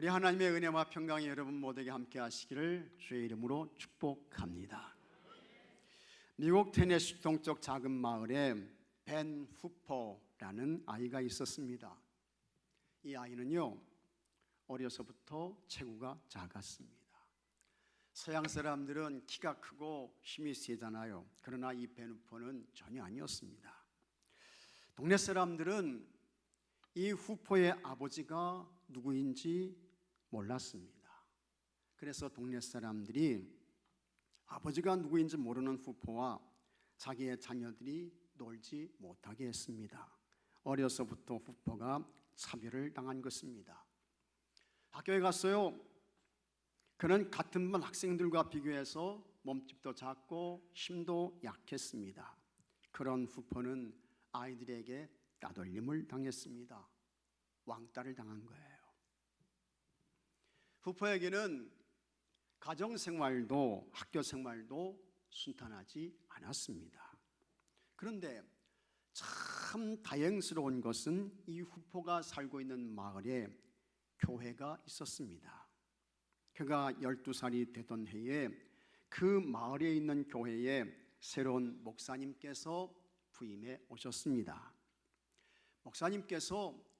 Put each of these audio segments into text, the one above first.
우리 하나님의 은혜와 평강이 여러분 모두에게 함께 하시기를 주의 이름으로 축복합니다. 미국 테네시 동쪽 작은 마을에 벤 후퍼라는 아이가 있었습니다. 이 아이는요, 어려서부터 체구가 작았습니다. 서양 사람들은 키가 크고 힘이 세잖아요. 그러나 이 벤 후퍼는 전혀 아니었습니다. 동네 사람들은 이 후퍼의 아버지가 누구인지 몰랐습니다. 그래서 동네 사람들이 아버지가 누구인지 모르는 후퍼와 자기의 자녀들이 놀지 못하게 했습니다. 어려서부터 후퍼가 차별을 당한 것입니다. 학교에 갔어요. 그는 같은 반 학생들과 비교해서 몸집도 작고 힘도 약했습니다. 그런 후퍼는 아이들에게 따돌림을 당했습니다. 왕따를 당한 거예요. 후퍼에게는 가정생활도 학교생활도 순탄하지 않았습니다. 그런데 참 다행스러운 것은 이 후퍼가 살고 있는 마을에 교회가 있었습니다. 그가 12살이 되던 해에 그 마을에 있는 교회에 새로운 목사님께서 부임해 오셨습니다. 목사님께서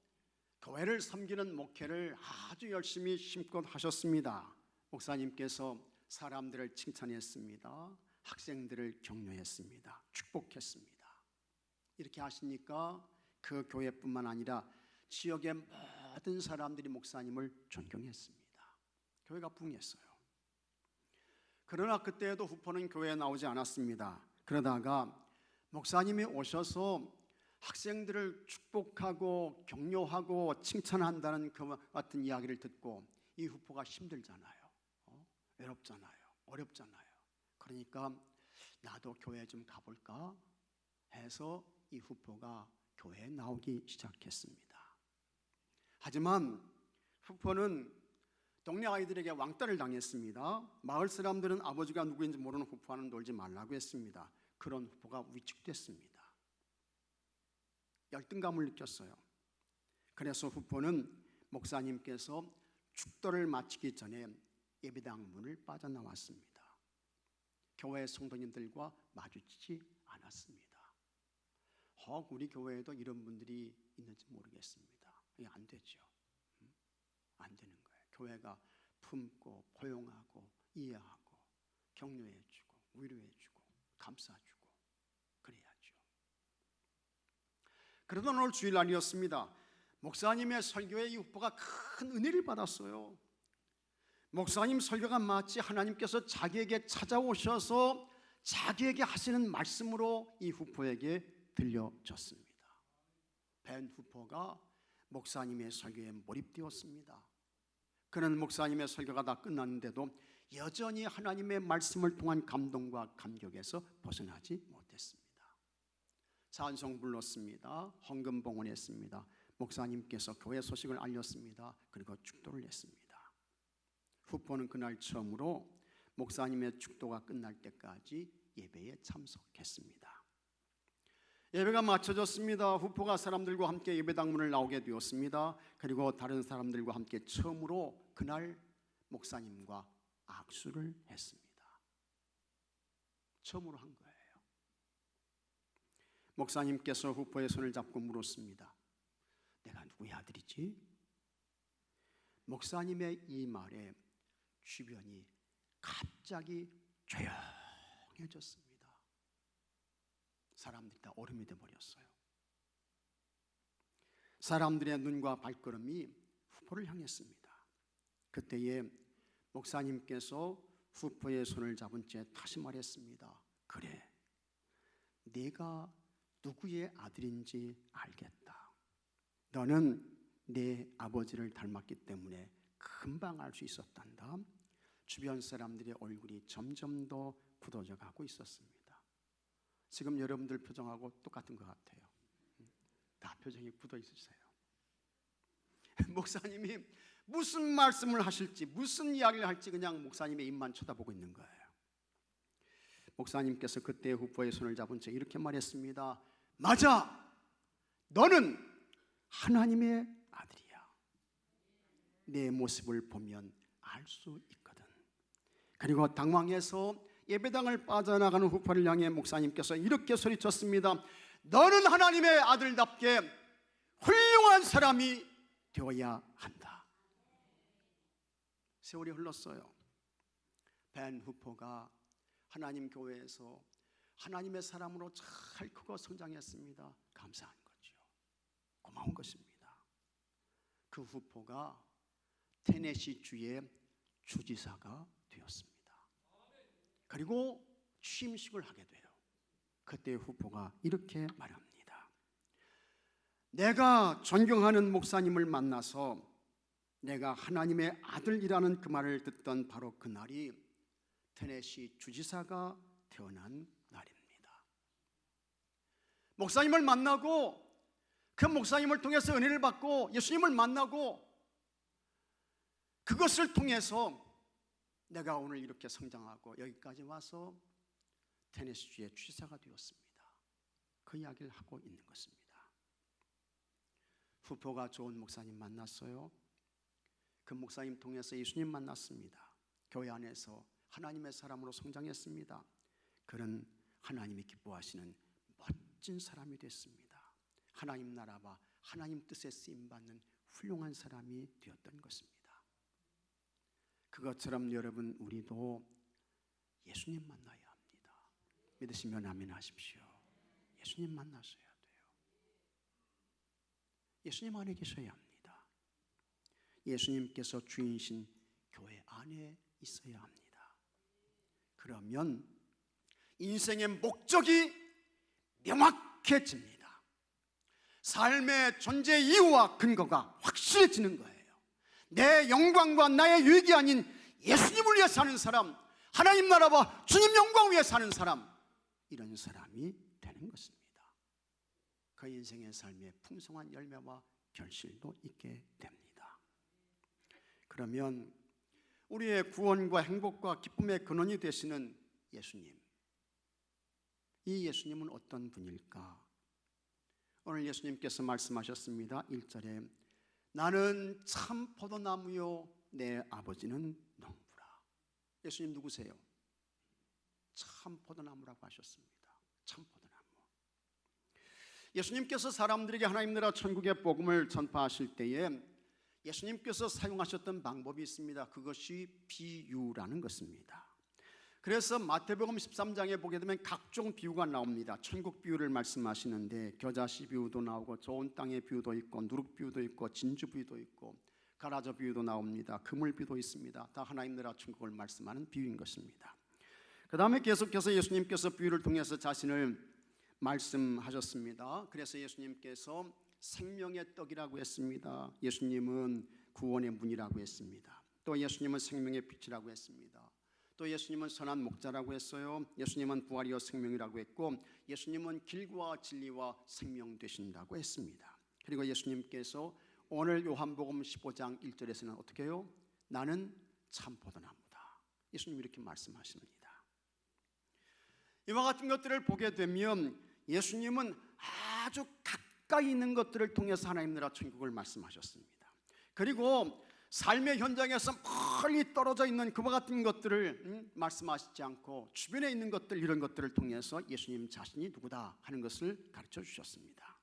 교회를 섬기는 목회를 아주 열심히 힘껏 하셨습니다. 목사님께서 사람들을 칭찬했습니다. 학생들을 격려했습니다. 축복했습니다. 이렇게 하시니까 그 교회뿐만 아니라 지역의 모든 사람들이 목사님을 존경했습니다. 교회가 부흥했어요. 그러나 그때에도 후퍼는 교회에 나오지 않았습니다. 그러다가 목사님이 오셔서 학생들을 축복하고 격려하고 칭찬한다는 그 같은 이야기를 듣고 이 후퍼가 힘들잖아요. 외롭잖아요. 어렵잖아요. 그러니까 나도 교회에 좀 가볼까 해서 이 후퍼가 교회에 나오기 시작했습니다. 하지만 후퍼는 동네 아이들에게 왕따를 당했습니다. 마을 사람들은 아버지가 누구인지 모르는 후퍼와는 놀지 말라고 했습니다. 그런 후퍼가 위축됐습니다. 열등감을 느꼈어요. 그래서 후퍼는 목사님께서 축도를 마치기 전에 예배당 문을 빠져나왔습니다. 교회 성도님들과 마주치지 않았습니다. 우리 교회에도 이런 분들이 있는지 모르겠습니다. 이게 안 되죠. 안 되는 거예요. 교회가 품고 포용하고 이해하고 격려해주고 위로해주고 감싸주고 그래야죠. 그러던 오늘 주일날이었습니다. 목사님의 설교에 이 후퍼가 큰 은혜를 받았어요. 목사님 설교가 마치 하나님께서 자기에게 찾아오셔서 자기에게 하시는 말씀으로 이 후퍼에게 들려졌습니다. 벤 후퍼가 목사님의 설교에 몰입되었습니다. 그는 목사님의 설교가 다 끝났는데도 여전히 하나님의 말씀을 통한 감동과 감격에서 벗어나지 못했습니다. 찬송 불렀습니다. 헌금 봉헌했습니다. 목사님께서 교회 소식을 알렸습니다. 그리고 축도를 했습니다. 후퍼는 그날 처음으로 목사님의 축도가 끝날 때까지 예배에 참석했습니다. 예배가 마쳐졌습니다. 후퍼가 사람들과 함께 예배당 문을 나오게 되었습니다. 그리고 다른 사람들과 함께 처음으로 그날 목사님과 악수를 했습니다. 처음으로 한 거예요. 목사님께서 후퍼의 손을 잡고 물었습니다. 내가 누구의 아들이지? 목사님의 이 말에 주변이 갑자기 조용해졌습니다. 사람들이 다 얼음이 되어버렸어요. 사람들의 눈과 발걸음이 후퍼를 향했습니다. 그때에 목사님께서 후퍼의 손을 잡은 채 다시 말했습니다. 그래, 네가 누구의 아들인지 알겠다. 너는 내 아버지를 닮았기 때문에 금방 알 수 있었단다. 주변 사람들의 얼굴이 점점 더 굳어져 가고 있었습니다. 지금 여러분들 표정하고 똑같은 것 같아요. 다 표정이 굳어 있으세요. 목사님이 무슨 말씀을 하실지 무슨 이야기를 할지 그냥 목사님의 입만 쳐다보고 있는 거예요. 목사님께서 그때 후퍼의 손을 잡은 채 이렇게 말했습니다. 맞아! 너는 하나님의 아들이야. 내 모습을 보면 알 수 있거든. 그리고 당황해서 예배당을 빠져나가는 후포를 향해 목사님께서 이렇게 소리쳤습니다. 너는 하나님의 아들답게 훌륭한 사람이 되어야 한다. 세월이 흘렀어요. 벤 후포가 하나님 교회에서 하나님의 사람으로 잘 크고 성장했습니다. 감사한 거죠. 고마운 것입니다. 그 후포가 테네시 주의 주지사가 되었습니다. 그리고 취임식을 하게 돼요. 그때 후포가 이렇게 말합니다. 내가 존경하는 목사님을 만나서 내가 하나님의 아들이라는 그 말을 듣던 바로 그날이 테네시 주지사가 태어난 날입니다. 목사님을 만나고 그 목사님을 통해서 은혜를 받고 예수님을 만나고 그것을 통해서 내가 오늘 이렇게 성장하고 여기까지 와서 테네시주의 주지사가 되었습니다. 그 이야기를 하고 있는 것입니다. 후포가 좋은 목사님 만났어요. 그 목사님 통해서 예수님 만났습니다. 교회 안에서 하나님의 사람으로 성장했습니다. 그런 하나님이 기뻐하시는 멋진 사람이 됐습니다. 하나님 나라와 하나님 뜻에 쓰임받는 훌륭한 사람이 되었던 것입니다. 그것처럼 여러분 우리도 예수님 만나야 합니다. 믿으시면 아멘 하십시오. 예수님 만나셔야 돼요. 예수님 안에 계셔야 합니다. 예수님께서 주인이신 교회 안에 있어야 합니다. 그러면 인생의 목적이 명확해집니다. 삶의 존재 이유와 근거가 확실해지는 거예요. 내 영광과 나의 유익이 아닌 예수님을 위해 사는 사람, 하나님 나라와 주님 영광을 위해 사는 사람, 이런 사람이 되는 것입니다. 그 인생의 삶에 풍성한 열매와 결실도 있게 됩니다. 그러면 우리의 구원과 행복과 기쁨의 근원이 되시는 예수님, 이 예수님은 어떤 분일까? 오늘 예수님께서 말씀하셨습니다. 1절에 나는 참 포도나무요 내 아버지는 농부라. 예수님 누구세요? 참 포도나무라고 하셨습니다. 참 포도나무. 예수님께서 사람들에게 하나님 나라 천국의 복음을 전파하실 때에 예수님께서 사용하셨던 방법이 있습니다. 그것이 비유라는 것입니다. 그래서 마태복음 13장에 보게 되면 각종 비유가 나옵니다. 천국 비유를 말씀하시는데 겨자씨 비유도 나오고 좋은 땅의 비유도 있고 누룩 비유도 있고 진주 비유도 있고 가라져 비유도 나옵니다. 그물 비유도 있습니다. 다 하나님 나라 천국을 말씀하는 비유인 것입니다. 그 다음에 계속해서 예수님께서 비유를 통해서 자신을 말씀하셨습니다. 그래서 예수님께서 생명의 떡이라고 했습니다. 예수님은 구원의 문이라고 했습니다. 또 예수님은 생명의 빛이라고 했습니다. 또 예수님은 선한 목자라고 했어요. 예수님은 부활이요 생명이라고 했고 예수님은 길과 진리와 생명 되신다고 했습니다. 그리고 예수님께서 오늘 요한복음 15장 1절에서는 어떻게 해요? 나는 참 포도나무다. 예수님 이렇게 말씀하십니다. 이와 같은 것들을 보게 되면 예수님은 아주 가까이 있는 것들을 통해서 하나님 나라 천국을 말씀하셨습니다. 그리고 삶의 현장에서 멀리 떨어져 있는 그와 같은 것들을 말씀하시지 않고 주변에 있는 것들, 이런 것들을 통해서 예수님 자신이 누구다 하는 것을 가르쳐 주셨습니다.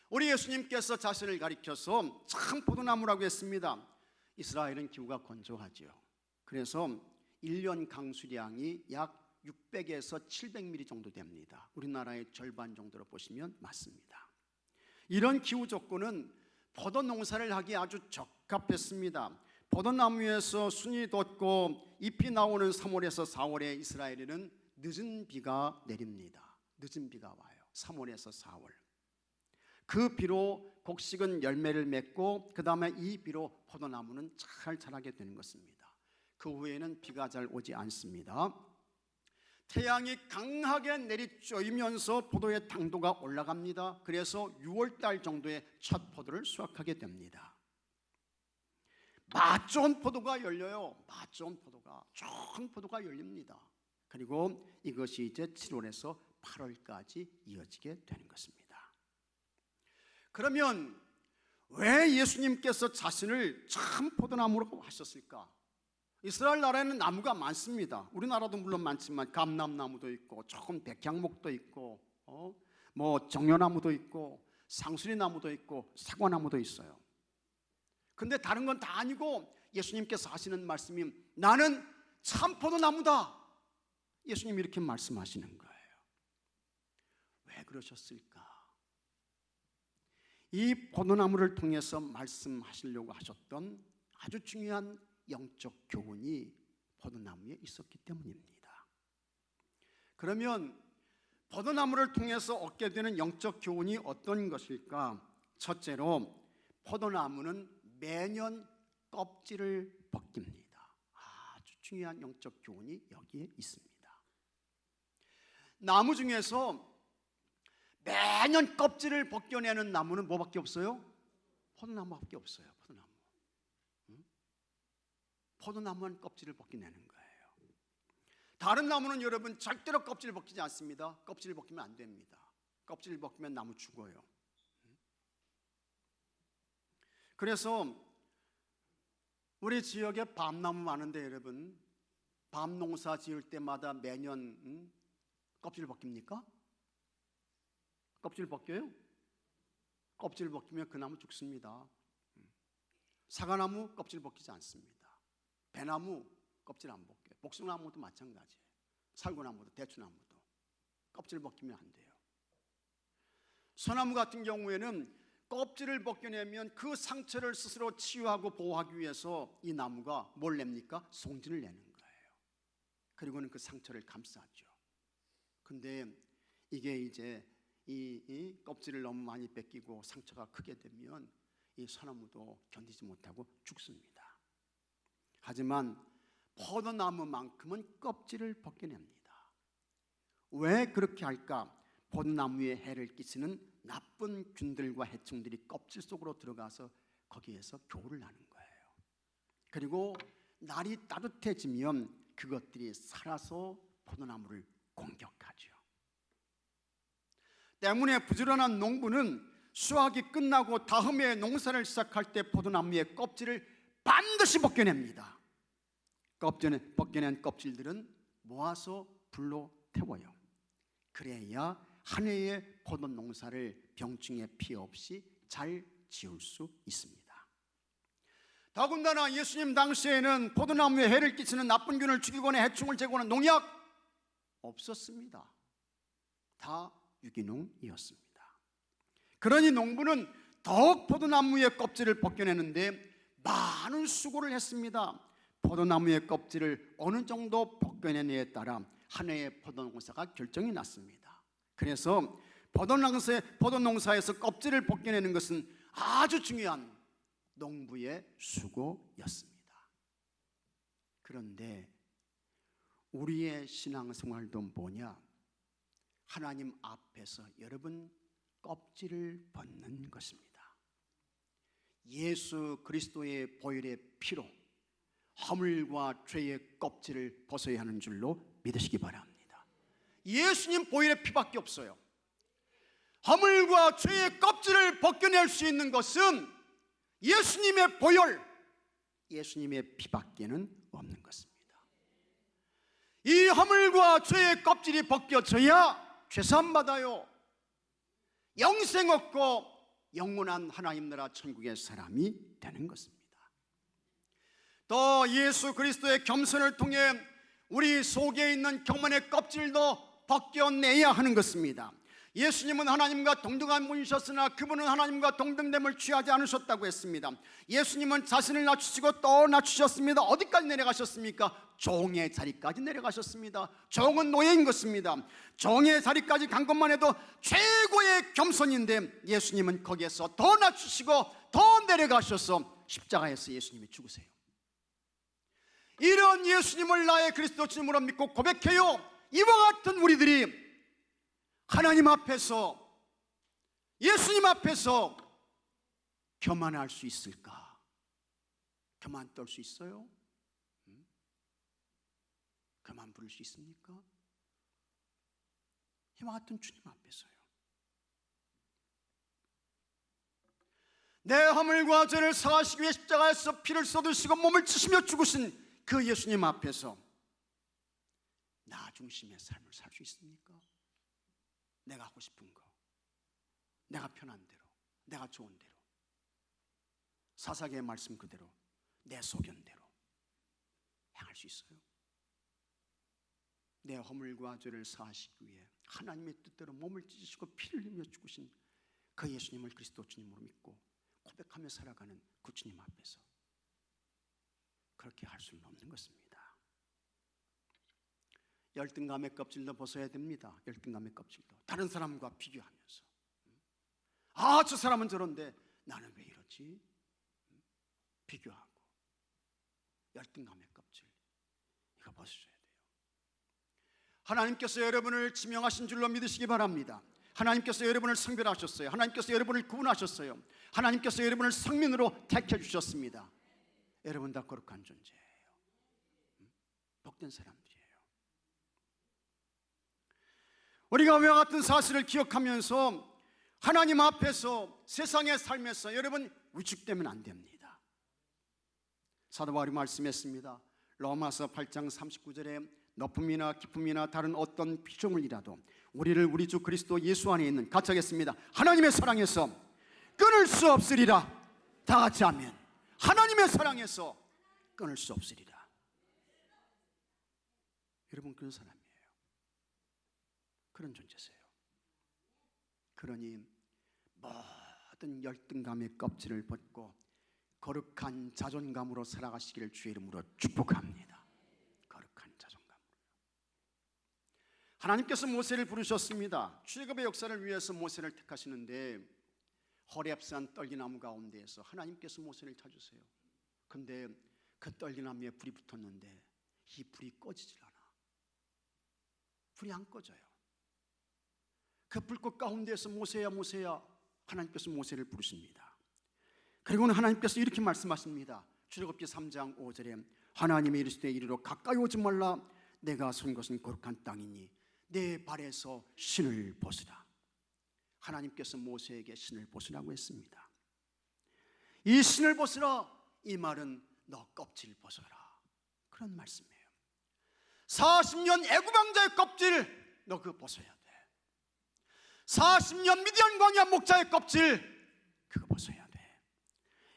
우리 예수님께서 자신을 가리켜서 참 포도나무라고 했습니다. 이스라엘은 기후가 건조하죠. 그래서 1년 강수량이 약 600에서 700mm 정도 됩니다. 우리나라의 절반 정도로 보시면 맞습니다. 이런 기후 조건은 포도 농사를 하기에 아주 적합했습니다. 포도나무에서 순이 돋고 잎이 나오는 3월에서 4월에 이스라엘에는 늦은 비가 내립니다. 늦은 비가 와요. 3월에서 4월. 그 비로 곡식은 열매를 맺고 그 다음에 이 비로 포도나무는 잘 자라게 되는 것입니다. 그 후에는 비가 잘 오지 않습니다. 태양이 강하게 내리쬐면서 포도의 당도가 올라갑니다. 그래서 6월달 정도에 첫 포도를 수확하게 됩니다. 맛 좋은 포도가 열려요. 맛 좋은 포도가, 좋은 포도가 열립니다. 그리고 이것이 이제 7월에서 8월까지 이어지게 되는 것입니다. 그러면 왜 예수님께서 자신을 참 포도나무라고 하셨을까? 이스라엘 나라에는 나무가 많습니다. 우리나라도 물론 많지만 감람나무도 있고 조금 백향목도 있고 뭐 정려나무도 있고 상수리나무도 있고 사과나무도 있어요. 근데 다른 건 다 아니고 예수님께서 하시는 말씀이 나는 참 포도나무다. 예수님이 이렇게 말씀하시는 거예요. 왜 그러셨을까? 이 포도나무를 통해서 말씀하시려고 하셨던 아주 중요한 영적 교훈이 포도나무에 있었기 때문입니다. 그러면 포도나무를 통해서 얻게 되는 영적 교훈이 어떤 것일까? 첫째로 포도나무는 매년 껍질을 벗깁니다. 아주 중요한 영적 교훈이 여기에 있습니다. 나무 중에서 매년 껍질을 벗겨내는 나무는 뭐밖에 없어요? 포도나무밖에 없어요. 포도나무는 껍질을 벗겨내는 거예요. 다른 나무는 여러분 절대로 껍질을 벗기지 않습니다. 껍질을 벗기면 안 됩니다. 껍질을 벗기면 나무 죽어요. 그래서 우리 지역에 밤나무 많은데 여러분, 밤 농사 지을 때마다 매년 껍질을 벗깁니까? 껍질 벗겨요? 껍질 벗기면 그 나무 죽습니다. 사과나무 껍질 벗기지 않습니다. 배나무 껍질 안 벗겨요. 복숭아나무도 마찬가지예요. 살구나무도 대추나무도 껍질 벗기면 안 돼요. 소나무 같은 경우에는 껍질을 벗겨내면 그 상처를 스스로 치유하고 보호하기 위해서 이 나무가 뭘 냅니까? 송진을 내는 거예요. 그리고는 그 상처를 감싸죠. 근데 이게 이제 이 껍질을 너무 많이 벗기고 상처가 크게 되면 이 소나무도 견디지 못하고 죽습니다. 하지만 포도나무만큼은 껍질을 벗겨냅니다. 왜 그렇게 할까? 포도나무에 해를 끼치는 나쁜 균들과 해충들이 껍질 속으로 들어가서 거기에서 교를 하는 거예요. 그리고 날이 따뜻해지면 그것들이 살아서 포도나무를 공격하죠. 때문에 부지런한 농부는 수확이 끝나고 다음 해 농사를 시작할 때 포도나무의 껍질을 반드시 벗겨냅니다. 벗겨낸 껍질들은 모아서 불로 태워요. 그래야 한 해의 포도 농사를 병충해 피해 없이 잘 지을 수 있습니다. 더군다나 예수님 당시에는 포도나무에 해를 끼치는 나쁜 균을 죽이거나 해충을 제거하는 농약 없었습니다. 다 유기농이었습니다. 그러니 농부는 더욱 포도나무의 껍질을 벗겨내는데 많은 수고를 했습니다. 포도나무의 껍질을 어느 정도 벗겨내느냐에 따라 한 해의 포도농사가 결정이 났습니다. 그래서 포도농사에서 껍질을 벗겨내는 것은 아주 중요한 농부의 수고였습니다. 그런데 우리의 신앙생활도 뭐냐? 하나님 앞에서 여러분 껍질을 벗는 것입니다. 예수 그리스도의 보혈의 피로 허물과 죄의 껍질을 벗어야 하는 줄로 믿으시기 바랍니다. 예수님 보혈의 피밖에 없어요. 허물과 죄의 껍질을 벗겨낼 수 있는 것은 예수님의 보혈, 예수님의 피밖에는 없는 것입니다. 이 허물과 죄의 껍질이 벗겨져야 죄사함 받아요. 영생 얻고 영원한 하나님 나라 천국의 사람이 되는 것입니다. 또 예수 그리스도의 겸손을 통해 우리 속에 있는 교만의 껍질도 벗겨내야 하는 것입니다. 예수님은 하나님과 동등한 분이셨으나 그분은 하나님과 동등됨을 취하지 않으셨다고 했습니다. 예수님은 자신을 낮추시고 또 낮추셨습니다. 어디까지 내려가셨습니까? 종의 자리까지 내려가셨습니다. 종은 노예인 것입니다. 종의 자리까지 간 것만 해도 최고의 겸손인데 예수님은 거기에서 더 낮추시고 더 내려가셔서 십자가에서 예수님이 죽으세요. 이런 예수님을 나의 그리스도 주님으로 믿고 고백해요. 이와 같은 우리들이 하나님 앞에서, 예수님 앞에서 교만할 수 있을까? 교만 떨 수 있어요? 교만 부릴 수 있습니까? 이와 같은 주님 앞에서요. 내 허물과 죄를 사하시기 위해 십자가에서 피를 쏟으시고 몸을 치시며 죽으신 그 예수님 앞에서 나 중심의 삶을 살 수 있습니까? 내가 하고 싶은 거, 내가 편한 대로, 내가 좋은 대로, 사사기의 말씀 그대로, 내 소견대로 행할 수 있어요? 내 허물과 죄를 사하시기 위해 하나님의 뜻대로 몸을 찢으시고 피를 흘리며 죽으신 그 예수님을 그리스도 주님으로 믿고 고백하며 살아가는 그 주님 앞에서 그렇게 할 수는 없는 것입니다. 열등감의 껍질도 벗어야 됩니다. 열등감의 껍질도 다른 사람과 비교하면서, 아, 저 사람은 저런데 나는 왜 이러지? 비교하고 열등감의 껍질, 이거 벗으셔야 돼요. 하나님께서 여러분을 지명하신 줄로 믿으시기 바랍니다. 하나님께서 여러분을 성별하셨어요. 하나님께서 여러분을 구분하셨어요. 하나님께서 여러분을 성민으로 택해 주셨습니다. 여러분 다 거룩한 존재예요. 복된 사람들이에요. 우리가 와 같은 사실을 기억하면서 하나님 앞에서 세상의 삶에서 여러분 위축되면 안 됩니다. 사도 바울이 말씀했습니다. 로마서 8장 39절에 높음이나 깊음이나 다른 어떤 피조물이라도 우리를 우리 주 그리스도 예수 안에 있는, 같이 하겠습니다. 하나님의 사랑에서 끊을 수 없으리라. 다 같이 하면 하나님의 사랑에서 끊을 수 없으리라. 여러분 그런 사람이에요. 그런 존재세요. 그러니 모든 열등감의 껍질을 벗고 거룩한 자존감으로 살아가시기를 주의 이름으로 축복합니다. 거룩한 자존감으로. 하나님께서 모세를 부르셨습니다. 출애굽의 역사를 위해서 모세를 택하시는데 호렙산 떨기나무 가운데에서 하나님께서 모세를 찾으세요. 근데 그 떨기나무에 불이 붙었는데 이 불이 꺼지질 않아. 불이 안 꺼져요. 그 불꽃 가운데에서 모세야 모세야, 하나님께서 모세를 부르십니다. 그리고는 하나님께서 이렇게 말씀하십니다. 출애굽기 3장 5절에 하나님이 이르시되 이리로 가까이 오지 말라. 내가 선 것은 거룩한 땅이니 내 발에서 신을 벗으라. 하나님께서 모세에게 신을 벗으라고 했습니다. 이 신을 벗으라, 이 말은 너 껍질 벗어라, 그런 말씀이에요. 40년 애굽 왕자의 껍질 너 그거 벗어야 돼. 40년 미디안 광야 목자의 껍질 그거 벗어야 돼.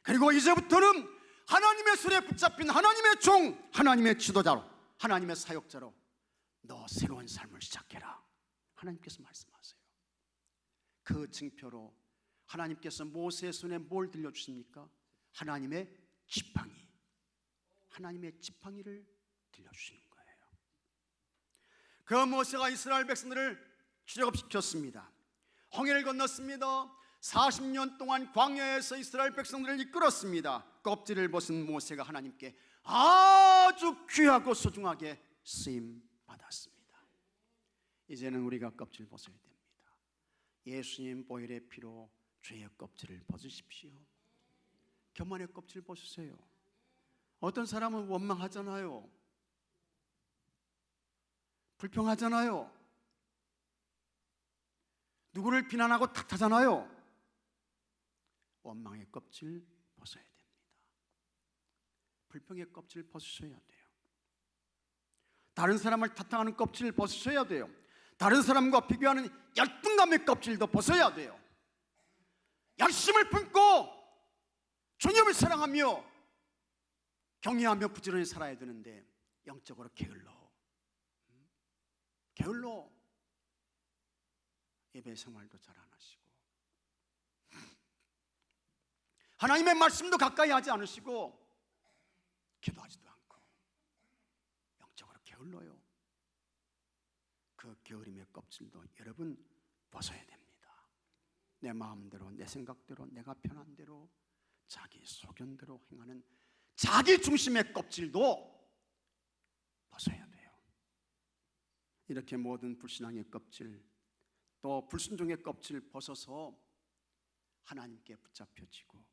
그리고 이제부터는 하나님의 손에 붙잡힌 하나님의 종, 하나님의 지도자로, 하나님의 사역자로 너 새로운 삶을 시작해라. 하나님께서 말씀하세요. 그 증표로 하나님께서 모세의 손에 뭘 들려주십니까? 하나님의 지팡이, 하나님의 지팡이를 들려주시는 거예요. 그 모세가 이스라엘 백성들을 출애굽시켰습니다. 홍해를 건넜습니다. 40년 동안 광야에서 이스라엘 백성들을 이끌었습니다. 껍질을 벗은 모세가 하나님께 아주 귀하고 소중하게 쓰임 받았습니다. 이제는 우리가 껍질 벗어야 됩니다. 예수님 보혈의 피로 죄의 껍질을 벗으십시오. 교만의 껍질 벗으세요. 어떤 사람은 원망하잖아요. 불평하잖아요. 누구를 비난하고 탓하잖아요. 원망의 껍질 벗어야 됩니다. 불평의 껍질 벗으셔야 돼요. 다른 사람을 탓하는 껍질 벗으셔야 돼요. 다른 사람과 비교하는 열등감의 껍질도 벗어야 돼요. 열심을 품고 주님을 사랑하며 경외하며 부지런히 살아야 되는데 영적으로 게을러 예배 생활도 잘 안 하시고 하나님의 말씀도 가까이 하지 않으시고 기도하지도 않고 영적으로 게을러요. 그 게으름의 껍질도 여러분 벗어야 됩니다. 내 마음대로, 내 생각대로, 내가 편한 대로, 자기 소견대로 행하는 자기 중심의 껍질도 벗어야 돼요. 이렇게 모든 불신앙의 껍질, 또 불순종의 껍질 벗어서 하나님께 붙잡혀지고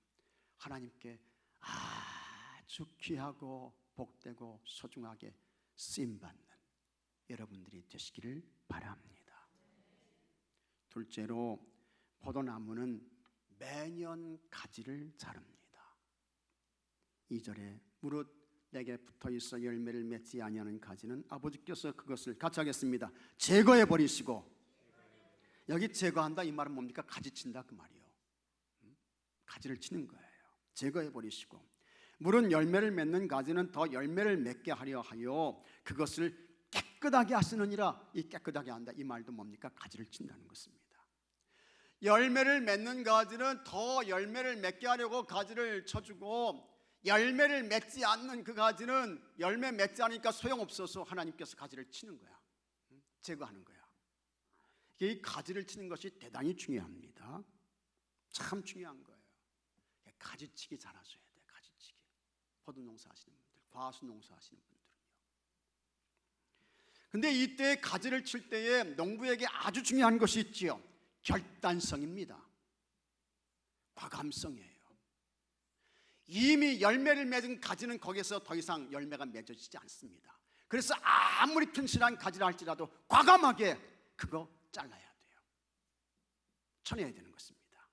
하나님께 아주 귀하고 복되고 소중하게 쓰임받는 여러분들이 되시기를 바랍니다. 둘째로, 포도나무는 매년 가지를 자릅니다. 2절에 무릇 내게 붙어있어 열매를 맺지 아니하는 가지는 아버지께서 그것을 같이 하겠습니다. 제거해 버리시고. 여기 제거한다 이 말은 뭡니까? 가지친다 그 말이에요. 가지를 치는 거예요. 제거해 버리시고 물은 열매를 맺는 가지는 더 열매를 맺게 하려 하여 그것을 깨끗하게 하시느니라. 이 깨끗하게 한다 이 말도 뭡니까? 가지를 친다는 것입니다. 열매를 맺는 가지는 더 열매를 맺게 하려고 가지를 쳐주고, 열매를 맺지 않는 그 가지는 열매 맺지 않으니까 소용없어서 하나님께서 가지를 치는 거야. 제거하는 거야. 이 가지를 치는 것이 대단히 중요합니다. 참 중요한 거예요. 가지치기 잘하셔야 돼. 가지치기. 포도 농사 하시는 분들, 과수 농사 하시는 분들은요. 근데 이때 가지를 칠 때에 농부에게 아주 중요한 것이 있지요. 결단성입니다. 과감성이에요. 이미 열매를 맺은 가지는 거기서 더 이상 열매가 맺어지지 않습니다. 그래서 아무리 튼실한 가지를 할지라도 과감하게 그거 잘라야 돼요. 쳐내야 되는 것입니다.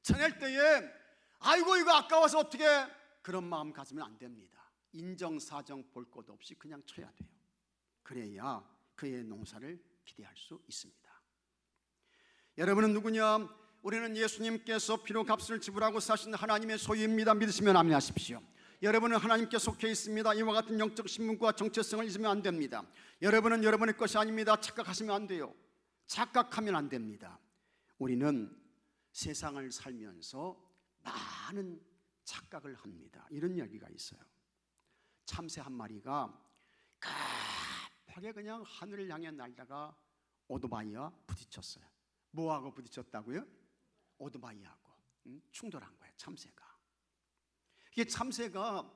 쳐낼 때에 아이고 이거 아까워서 어떻게, 그런 마음 가지면 안 됩니다. 인정사정 볼 것 없이 그냥 쳐야 돼요. 그래야 그의 농사를 기대할 수 있습니다. 여러분은 누구냐? 우리는 예수님께서 피로 값을 지불하고 사신 하나님의 소유입니다. 믿으시면 아멘하십시오. 여러분은 하나님께 속해 있습니다. 이와 같은 영적 신분과 정체성을 잊으면 안 됩니다. 여러분은 여러분의 것이 아닙니다. 착각하시면 안 돼요. 착각하면 안 됩니다. 우리는 세상을 살면서 많은 착각을 합니다. 이런 이야기가 있어요. 참새 한 마리가 급하게 그냥 하늘을 향해 날다가 오토바이와 부딪혔어요. 뭐하고 부딪혔다고요? 오토바이하고 충돌한 거예요. 참새가. 이게 참새가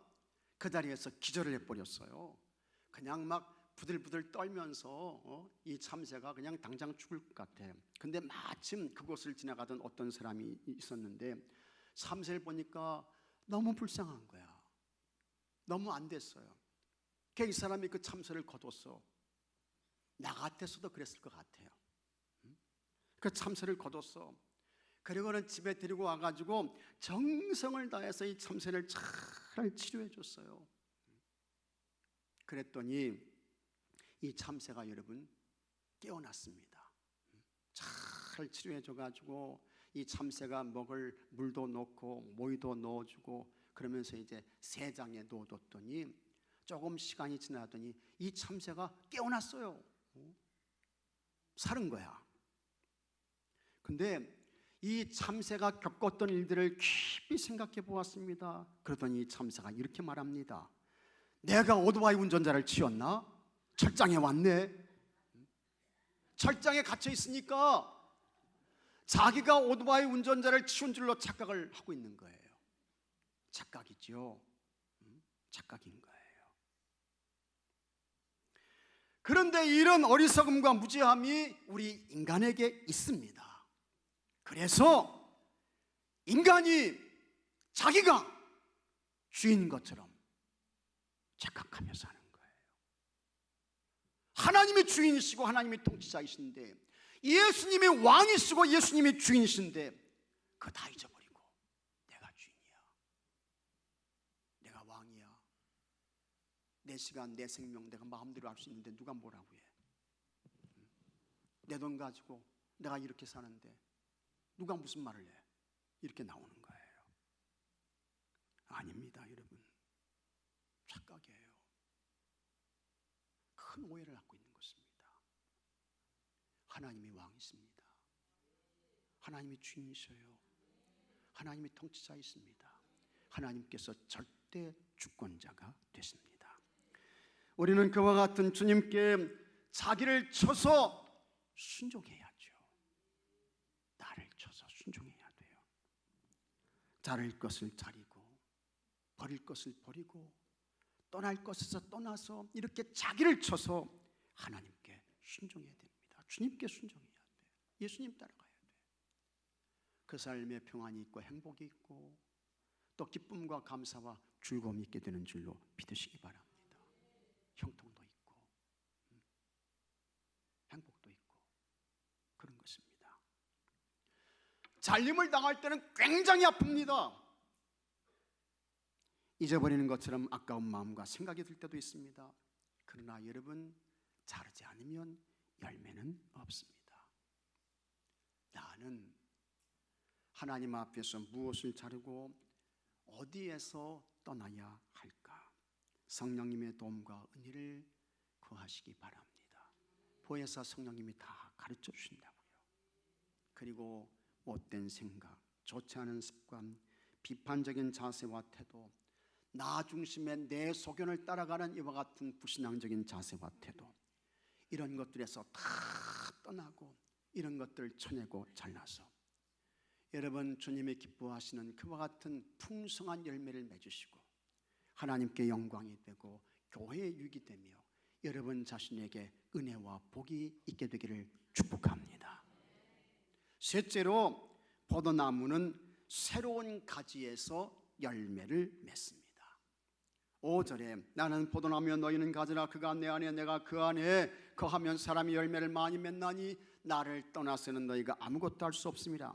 그 자리에서 기절을 해버렸어요. 그냥 막 부들부들 떨면서 이 참새가 그냥 당장 죽을 것 같아. 근데 마침 그곳을 지나가던 어떤 사람이 있었는데 참새를 보니까 너무 불쌍한 거야. 너무 안 됐어요. 이 사람이 그 참새를 거뒀어. 나 같았어도 그랬을 것 같아요. 그 참새를 거뒀어. 그리고는 집에 데리고 와가지고 정성을 다해서 이 참새를 잘 치료해 줬어요. 그랬더니 이 참새가 여러분 깨어났습니다. 잘 치료해 줘가지고 이 참새가 먹을 물도 넣고 모이도 넣어주고 그러면서 이제 새장에 넣어뒀더니 조금 시간이 지나더니 이 참새가 깨어났어요. 살은 거야. 근데 이 참새가 겪었던 일들을 깊이 생각해 보았습니다. 그러더니 이 참새가 이렇게 말합니다. 내가 오토바이 운전자를 치웠나? 철장에 왔네. 철장에 갇혀 있으니까 자기가 오토바이 운전자를 치운 줄로 착각을 하고 있는 거예요. 착각이죠. 착각인 거예요. 그런데 이런 어리석음과 무지함이 우리 인간에게 있습니다. 그래서 인간이 자기가 주인 것처럼 착각하며 사는 거예요. 하나님이 주인이시고 하나님이 통치자이신데, 예수님이 왕이시고 예수님이 주인이신데 그거 다 잊어버리고 내가 주인이야, 내가 왕이야, 내 시간 내 생명 내가 마음대로 할 수 있는데 누가 뭐라고 해. 내 돈 가지고 내가 이렇게 사는데 누가 무슨 말을 해. 이렇게 나오는 거예요. 아닙니다 여러분. 착각이에요. 큰 오해를 갖고 있는 것입니다. 하나님이 왕이십니다. 하나님이 주인이셔요. 하나님이 통치자이십니다. 하나님께서 절대 주권자가 되십니다. 우리는 그와 같은 주님께 자기를 쳐서 순종해야죠. 나를 쳐서 순종해야 돼요. 자를 것을 자리고 버릴 것을 버리고 떠날 것에서 떠나서 이렇게 자기를 쳐서 하나님께 순종해야 됩니다. 주님께 순종해야 돼. 예수님 따라가야 돼. 그 삶에 평안이 있고 행복이 있고 또 기쁨과 감사와 즐거움이 있게 되는 줄로 믿으시기 바랍니다. 형통도 있고 행복도 있고 그런 것입니다. 잘림을 당할 때는 굉장히 아픕니다. 잊어버리는 것처럼 아까운 마음과 생각이 들 때도 있습니다. 그러나 여러분, 자르지 않으면 열매는 없습니다. 나는 하나님 앞에서 무엇을 자르고 어디에서 떠나야 할까? 성령님의 도움과 은혜를 구하시기 바랍니다. 보혜사 성령님이 다 가르쳐 주신다고요. 그리고 못된 생각, 좋지 않은 습관, 비판적인 자세와 태도, 나 중심의 내 소견을 따라가는 이와 같은 불신앙적인 자세와 태도, 이런 것들에서 다 떠나고 이런 것들을 쳐내고 잘라서 여러분 주님이 기뻐하시는 그와 같은 풍성한 열매를 맺으시고 하나님께 영광이 되고 교회의 유익이 되며 여러분 자신에게 은혜와 복이 있게 되기를 축복합니다. 셋째로, 포도나무는 새로운 가지에서 열매를 맺습니다. 5절에 나는 포도나무여 너희는 가지라 그가 내 안에 내가 그 안에 거하면 사람이 열매를 많이 맺나니 나를 떠나서는 너희가 아무것도 할 수 없습니다.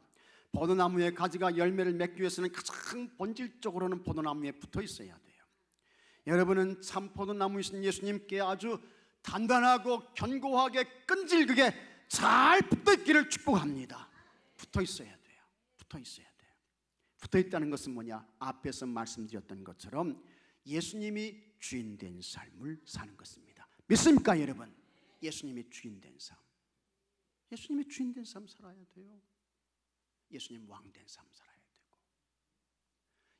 포도나무의 가지가 열매를 맺기 위해서는 가장 본질적으로는 포도나무에 붙어 있어야 돼요. 여러분은 참 포도나무이신 예수님께 아주 단단하고 견고하게 끈질기게 잘 붙어 있기를 축복합니다. 붙어 있어야 돼요. 붙어 있어야 돼요. 붙어 있다는 것은 뭐냐? 앞에서 말씀드렸던 것처럼 예수님이 주인된 삶을 사는 것입니다. 믿습니까 여러분? 예수님이 주인된 삶, 예수님이 주인된 삶 살아야 돼요. 예수님 왕된 삶 살아야 되고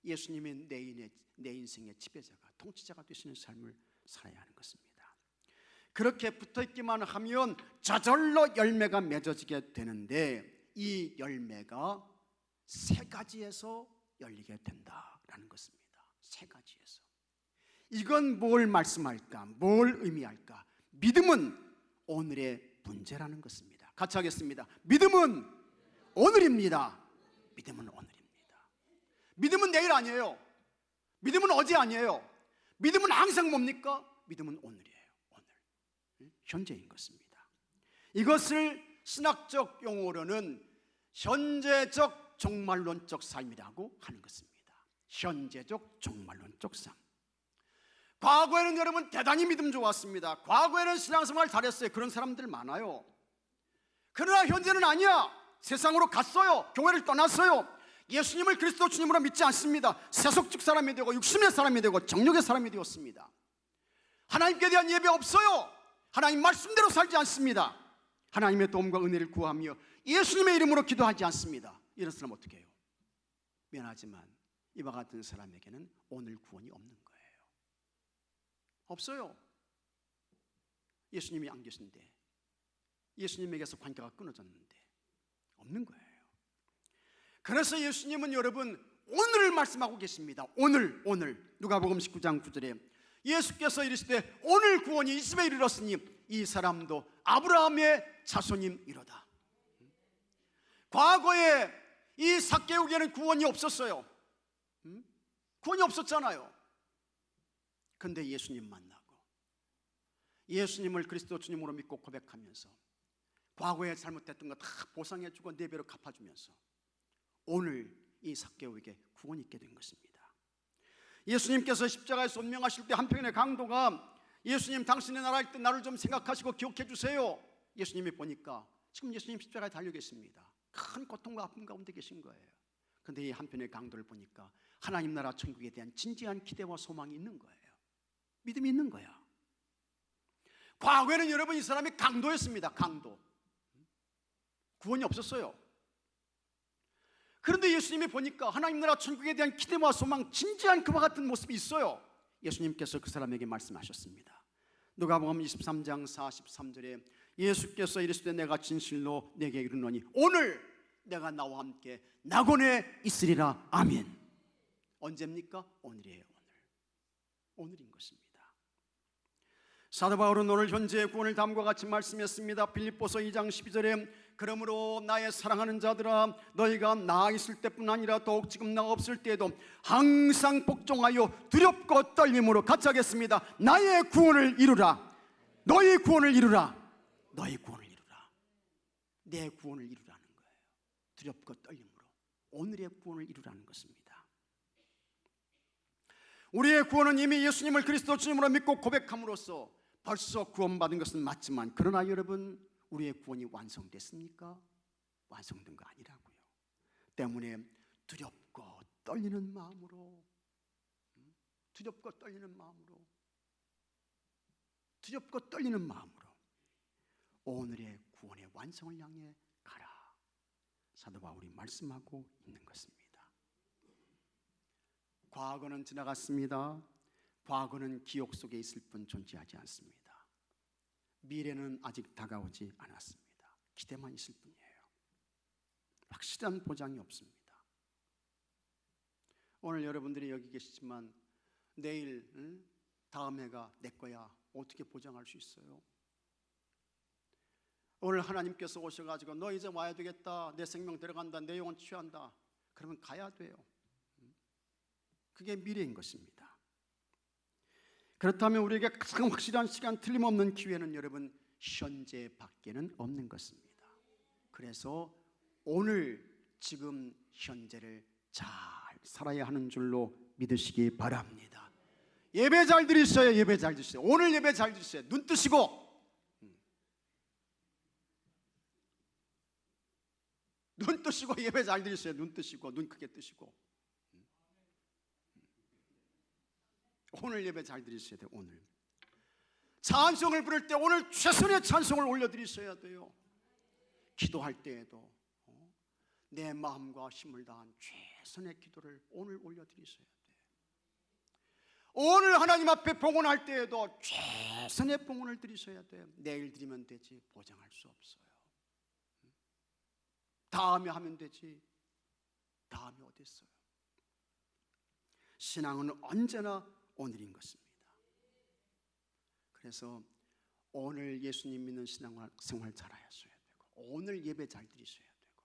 예수님이 내 인생의 지배자가 통치자가 되시는 삶을 살아야 하는 것입니다. 그렇게 붙어있기만 하면 저절로 열매가 맺어지게 되는데 이 열매가 세 가지에서 열리게 된다라는 것입니다. 세 가지에서. 이건 뭘 말씀할까? 뭘 의미할까? 믿음은 오늘의 문제라는 것입니다. 같이 하겠습니다. 믿음은 오늘입니다. 믿음은 오늘입니다. 믿음은 내일 아니에요. 믿음은 어제 아니에요. 믿음은 항상 뭡니까? 믿음은 오늘이에요. 오늘. 현재인 것입니다. 이것을 신학적 용어로는 현재적 종말론적 삶이라고 하는 것입니다. 현재적 종말론적 삶. 과거에는 여러분 대단히 믿음 좋았습니다. 과거에는 신앙생활 잘했어요. 그런 사람들 많아요. 그러나 현재는 아니야. 세상으로 갔어요. 교회를 떠났어요. 예수님을 그리스도 주님으로 믿지 않습니다. 세속적 사람이 되고 육신의 사람이 되고 정욕의 사람이 되었습니다. 하나님께 대한 예배 없어요. 하나님 말씀대로 살지 않습니다. 하나님의 도움과 은혜를 구하며 예수님의 이름으로 기도하지 않습니다. 이런 사람 어떻게 해요? 미안하지만 이와 같은 사람에게는 오늘 구원이 없는 거예요. 없어요. 예수님이 안 계신데, 예수님에게서 관계가 끊어졌는데 없는 거예요. 그래서 예수님은 여러분 오늘을 말씀하고 계십니다. 오늘 누가복음 19장 9절에 예수께서 이르시되 오늘 구원이 이 집에 이르렀으니 이 사람도 아브라함의 자손임이로다. 과거에 이 삭개오에게는 구원이 없었어요. 구원이 없었잖아요. 근데 예수님 만나고 예수님을 그리스도 주님으로 믿고 고백하면서 과거에 잘못했던 거 다 보상해주고 네 배로 갚아주면서 오늘 이 삭개오에게 구원이 있게 된 것입니다. 예수님께서 십자가에서 운명하실 때 한편의 강도가 예수님 당신의 나라일 때 나를 좀 생각하시고 기억해 주세요. 예수님이 보니까 지금 예수님 십자가에 달려 계십니다. 큰 고통과 아픔 가운데 계신 거예요. 그런데 이 한편의 강도를 보니까 하나님 나라 천국에 대한 진지한 기대와 소망이 있는 거예요. 믿음이 있는 거야. 과거에는 여러분 이 사람이 강도였습니다. 강도. 구원이 없었어요. 그런데 예수님이 보니까 하나님 나라 천국에 대한 기대와 소망, 진지한 그와 같은 모습이 있어요. 예수님께서 그 사람에게 말씀하셨습니다. 누가복음 23장 43절에 예수께서 이르시되 내가 진실로 내게 이르노니 오늘 내가 나와 함께 낙원에 있으리라. 아멘. 언제입니까? 오늘이에요. 오늘인 것입니다. 사도 바울은 오늘 현재의 구원을 다음과 같이 말씀했습니다. 빌립보서 2장 12절에 그러므로 나의 사랑하는 자들아 너희가 나 있을 때뿐 아니라 더욱 지금 나 없을 때에도 항상 복종하여 두렵고 떨림으로 같이 하겠습니다. 나의 구원을 이루라. 너희 구원을 이루라. 너희 구원을 이루라. 내 구원을 이루라는 거예요. 두렵고 떨림으로. 오늘의 구원을 이루라는 것입니다. 우리의 구원은 이미 예수님을 그리스도 주님으로 믿고 고백함으로써 벌써 구원받은 것은 맞지만, 그러나 여러분, 우리의 구원이 완성됐습니까? 완성된 거 아니라고요. 때문에 두렵고 떨리는 마음으로, 두렵고 떨리는 마음으로, 두렵고 떨리는 마음으로 오늘의 구원의 완성을 향해 가라, 사도 바울이 말씀하고 있는 것입니다. 과거는 지나갔습니다. 과거는 기억 속에 있을 뿐 존재하지 않습니다. 미래는 아직 다가오지 않았습니다. 기대만 있을 뿐이에요. 확실한 보장이 없습니다. 오늘 여러분들이 여기 계시지만 내일, 다음 해가 내 거야, 어떻게 보장할 수 있어요? 오늘 하나님께서 오셔가지고 너 이제 와야 되겠다, 내 생명 데려간다, 내 영혼 취한다, 그러면 가야 돼요. 그게 미래인 것입니다. 그렇다면 우리에게 가장 확실한 시간, 틀림없는 기회는 여러분 현재 밖에는 없는 것입니다. 그래서 오늘 지금 현재를 잘 살아야 하는 줄로 믿으시기 바랍니다. 예배 잘 드리셔요. 예배 잘 드리세요. 오늘 예배 잘 드리세요. 눈 뜨시고, 눈 뜨시고 예배 잘 드리세요. 눈 뜨시고, 눈 크게 뜨시고. 오늘 예배 잘 드리셔야 돼요. 오늘 찬송을 부를 때 오늘 최선의 찬송을 올려드리셔야 돼요. 기도할 때에도 내 마음과 힘을 다한 최선의 기도를 오늘 올려드리셔야 돼요. 오늘 하나님 앞에 봉헌할 때에도 최선의 봉헌을 드리셔야 돼요. 내일 드리면 되지 보장할 수 없어요. 다음에 하면 되지 다음에 어디 있어요? 신앙은 언제나 오늘인 것입니다. 그래서 오늘 예수님 믿는 신앙생활 잘 하셔야 되고, 오늘 예배 잘 드리셔야 되고,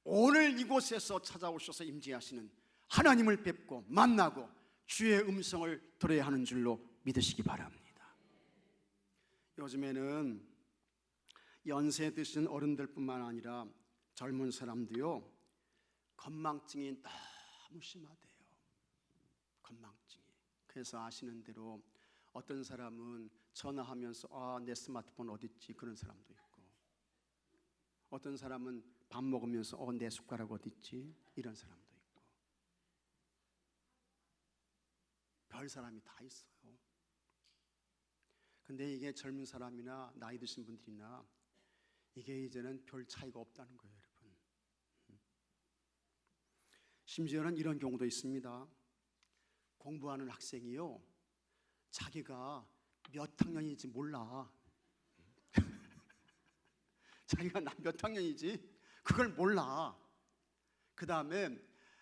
오늘 이곳에서 찾아오셔서 임재하시는 하나님을 뵙고 만나고 주의 음성을 들어야 하는 줄로 믿으시기 바랍니다. 요즘에는 연세 드신 어른들뿐만 아니라 젊은 사람도요, 건망증이 너무 심하대요. 건망증이. 그래서 아시는 대로 어떤 사람은 전화하면서 내 스마트폰 어디 있지, 그런 사람도 있고, 어떤 사람은 밥 먹으면서 내 숟가락 어디 있지, 이런 사람도 있고, 별 사람이 다 있어요. 근데 이게 젊은 사람이나 나이 드신 분들이나 이게 이제는 별 차이가 없다는 거예요, 여러분. 심지어는 이런 경우도 있습니다. 공부하는 학생이요, 자기가 몇 학년인지 몰라. 자기가 몇 학년이지 그걸 몰라. 그 다음에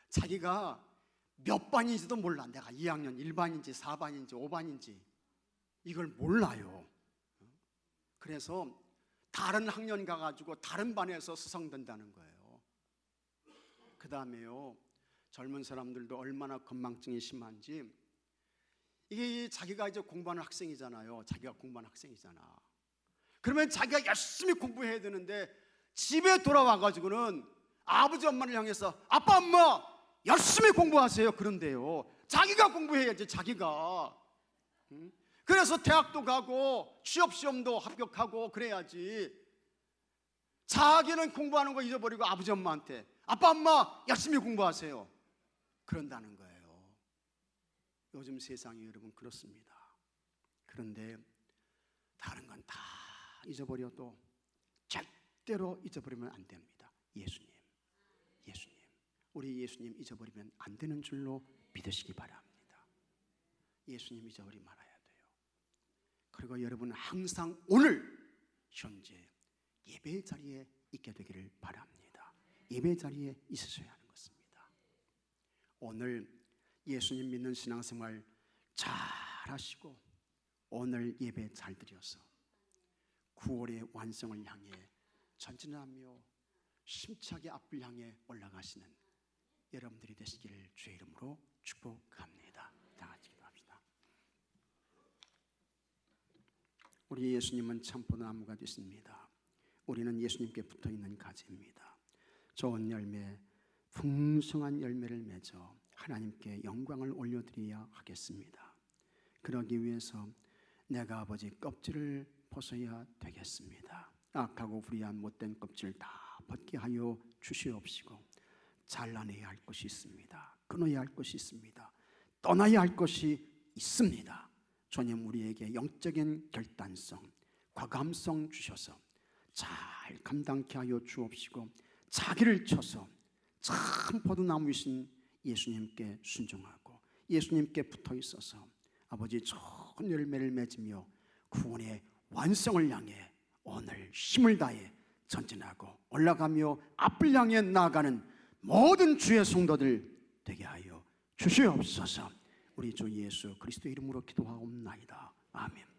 자기가 몇 반인지도 몰라. 내가 2학년 1반인지 4반인지 5반인지 이걸 몰라요. 그래서 다른 학년 가가지고 다른 반에서 수상된다는 거예요. 그 다음에요, 젊은 사람들도 얼마나 건망증이 심한지, 이게 자기가 이제 공부하는 학생이잖아요. 자기가 공부하는 학생이잖아. 그러면 자기가 열심히 공부해야 되는데 집에 돌아와가지고는 아버지 엄마를 향해서 아빠 엄마 열심히 공부하세요 그런데요, 자기가 공부해야지, 자기가. 그래서 대학도 가고 취업시험도 합격하고 그래야지. 자기는 공부하는 거 잊어버리고 아버지 엄마한테 아빠 엄마 열심히 공부하세요 그런다는 거예요. 요즘 세상이 여러분 그렇습니다. 그런데 다른 건 다 잊어버려도 절대로 잊어버리면 안 됩니다. 예수님, 예수님, 우리 예수님 잊어버리면 안 되는 줄로 믿으시기 바랍니다. 예수님 잊어버리지 말아야 돼요. 그리고 여러분은 항상 오늘 현재 예배 자리에 있게 되기를 바랍니다. 예배 자리에 있으셔야 하는 것입니다. 오늘 예수님 믿는 신앙생활 잘 하시고 오늘 예배 잘 드려서 9월의 완성을 향해 전진하며 심차게 앞을 향해 올라가시는 여러분들이 되시기를 주의 이름으로 축복합니다. 다 같이 기도합시다. 우리 예수님은 참포도나무가 되십니다. 우리는 예수님께 붙어있는 가지입니다. 좋은 열매, 풍성한 열매를 맺어 하나님께 영광을 올려드려야 하겠습니다. 그러기 위해서 내가 아버지 껍질을 벗어야 되겠습니다. 악하고 불의한 못된 껍질 다 벗게 하여 주시옵시고 잘라내야 할 것이 있습니다. 끊어야 할 것이 있습니다. 떠나야 할 것이 있습니다. 주님 우리에게 영적인 결단성, 과감성 주셔서 잘 감당케 하여 주옵시고 자기를 쳐서 참 포도나무이신 예수님께 순종하고 예수님께 붙어 있어서 아버지 좋은 열매를 맺으며 구원의 완성을 향해 오늘 힘을 다해 전진하고 올라가며 앞을 향해 나아가는 모든 주의 성도들 되게 하여 주시옵소서. 우리 주 예수 그리스도 이름으로 기도하옵나이다. 아멘.